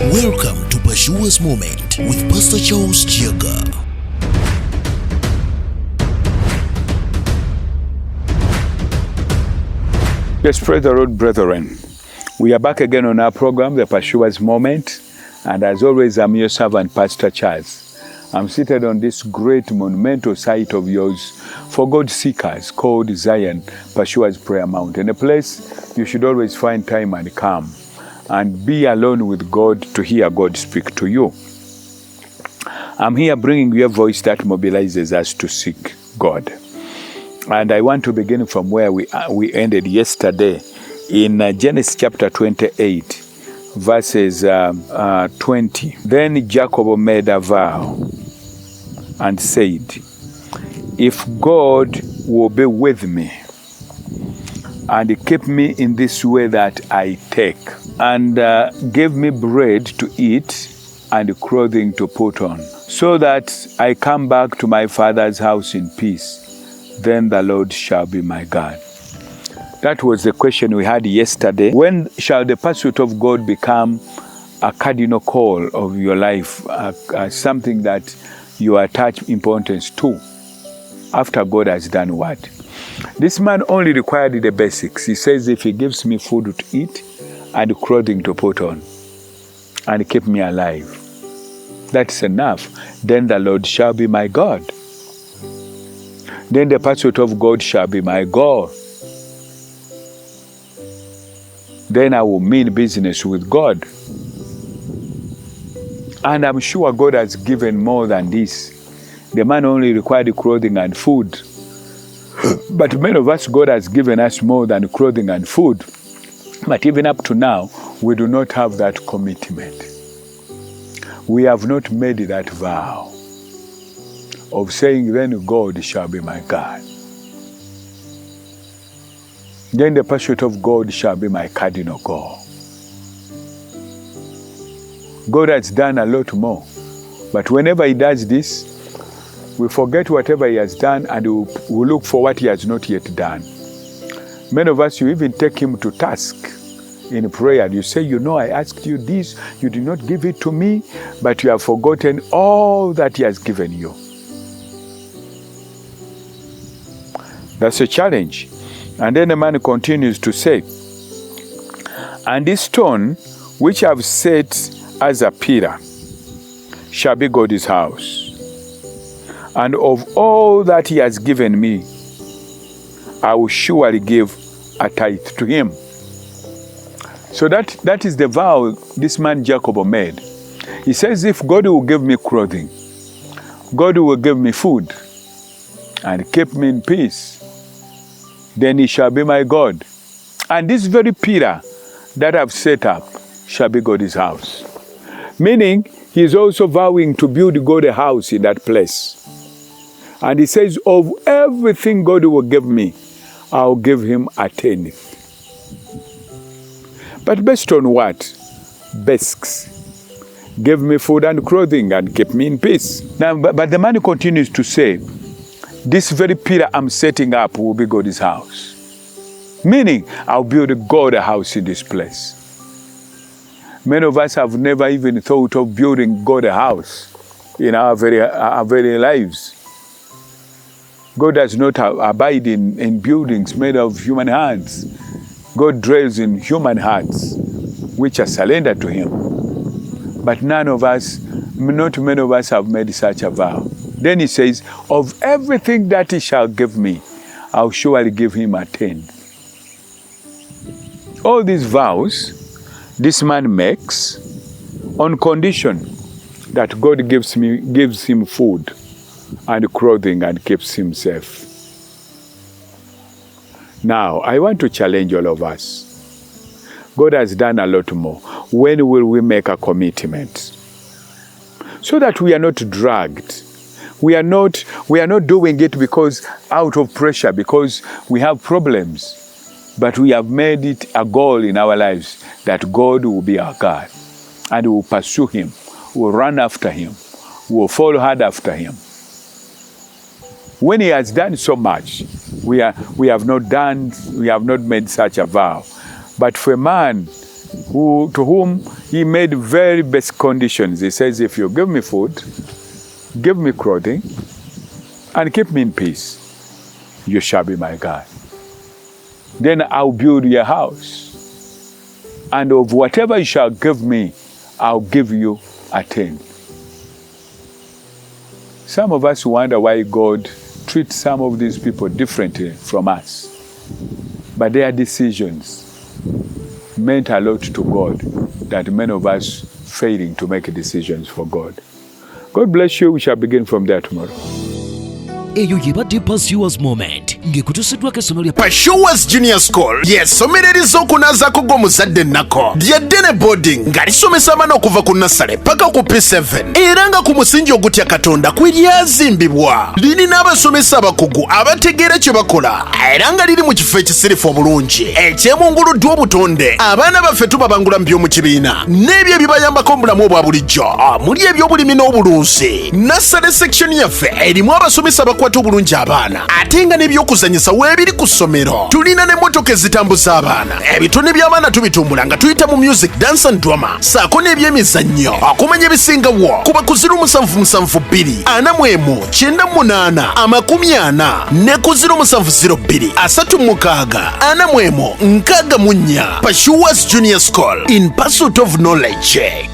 Welcome to Pashua's Moment with Pastor Charles Kiyaga. Yes, praise the Lord, brethren. We are back again on our program, the Pashua's Moment. And as always, I'm your servant, Pastor Charles. I'm seated on this great monumental site of yours for God seekers called Zion, Pashua's Prayer Mountain, a place you should always find time and come and be alone with God to hear God speak to you. I'm here bringing you a voice that mobilizes us to seek God. And I want to begin from where we ended yesterday in Genesis chapter 28, verses 20. Then Jacob made a vow and said, if God will be with me and keep me in this way that I take, and give me bread to eat and clothing to put on, so that I come back to my father's house in peace, then the Lord shall be my God. That was the question we had yesterday. When shall the pursuit of God become a cardinal call of your life, something that you attach importance to? After God has done what? This man only required the basics. He says, if he gives me food to eat and clothing to put on and keep me alive, that's enough. Then the Lord shall be my God. Then the pursuit of God shall be my goal. Then I will mean business with God. And I'm sure God has given more than this. The man only required clothing and food. But many of us, God has given us more than clothing and food. But even up to now, we do not have that commitment. We have not made that vow of saying, then God shall be my God. Then the pursuit of God shall be my cardinal goal. God has done a lot more. But whenever he does this, we forget whatever he has done and we look for what he has not yet done. Many of us, you even take him to task in prayer. You say, I asked you this, you did not give it to me, but you have forgotten all that he has given you. That's a challenge. And then the man continues to say, and this stone which I have set as a pillar shall be God's house. And of all that he has given me, I will surely give a tithe to him. So that is the vow this man Jacob made. He says, if God will give me clothing, God will give me food, and keep me in peace, then he shall be my God. And this very pillar that I've set up shall be God's house. Meaning, he is also vowing to build God a house in that place. And he says, of everything God will give me, I'll give him a tenth. But based on what? Basics. Give me food and clothing and keep me in peace. Now, but the man continues to say, this very pillar I'm setting up will be God's house. Meaning, I'll build God a house in this place. Many of us have never even thought of building God a house in our very lives. God does not abide in buildings made of human hands. God dwells in human hearts, which are surrendered to him. But not many of us have made such a vow. Then he says, of everything that he shall give me, I'll surely give him a tenth. All these vows this man makes on condition that God gives him food and clothing and keeps him safe. Now, I want to challenge all of us. God has done a lot more. When will we make a commitment? So that we are not dragged. We are not doing it because out of pressure, because we have problems. But we have made it a goal in our lives that God will be our God. And we will pursue him. We will run after him. We will follow hard after him. When he has done so much, we have not made such a vow. But for a man to whom He made very best conditions. He says, if you give me food, give me clothing, and keep me in peace, you shall be my God. Then I'll build your house. And of whatever you shall give me, I'll give you a tenth. Some of us wonder why God treats some of these people differently from us. But their decisions meant a lot to God that many of us failing to make decisions for God. God bless you. We shall begin from there tomorrow. Eyo yibadde Pursuers Moment ng'ekutuusiddwako essomo lya Pursuers Junior School y'essomero eriza okunazaako gw'omuzadde nnako lya ddene boarding nga lisomesa abaana okuva ku nasale paka ku P7 era nga ku musingi ogutya Katonda kwe lyazimbibwa. Lirina abasomesa abakugu abategeera kye bakola era nga liri mu kifo ekisirifu obulungi ekyemunguluddwa obutonde. Abaana baffe tubabangula mu by'omu kibiina n'ebyo ebibayambako mu bulamu obwa bulijjo muli eby'obulimi n'obulunzi. Nasale section yaffe erimu abasomesa bakwata obulungi abaana ate nga n'ebyokuzanyisa weebiri ku ssomero. Tulina n'emmotoka ezitambuza abaana. Ebitone by'abaana tubitumbula nga tuyita mu music, dance and drama saako n'ebyemizannyo. Okumanya ebisingawo kuba ku 0772 41 98 ne ku 0702 36 44. Pursuers Junior School, in pursuit of knowledge.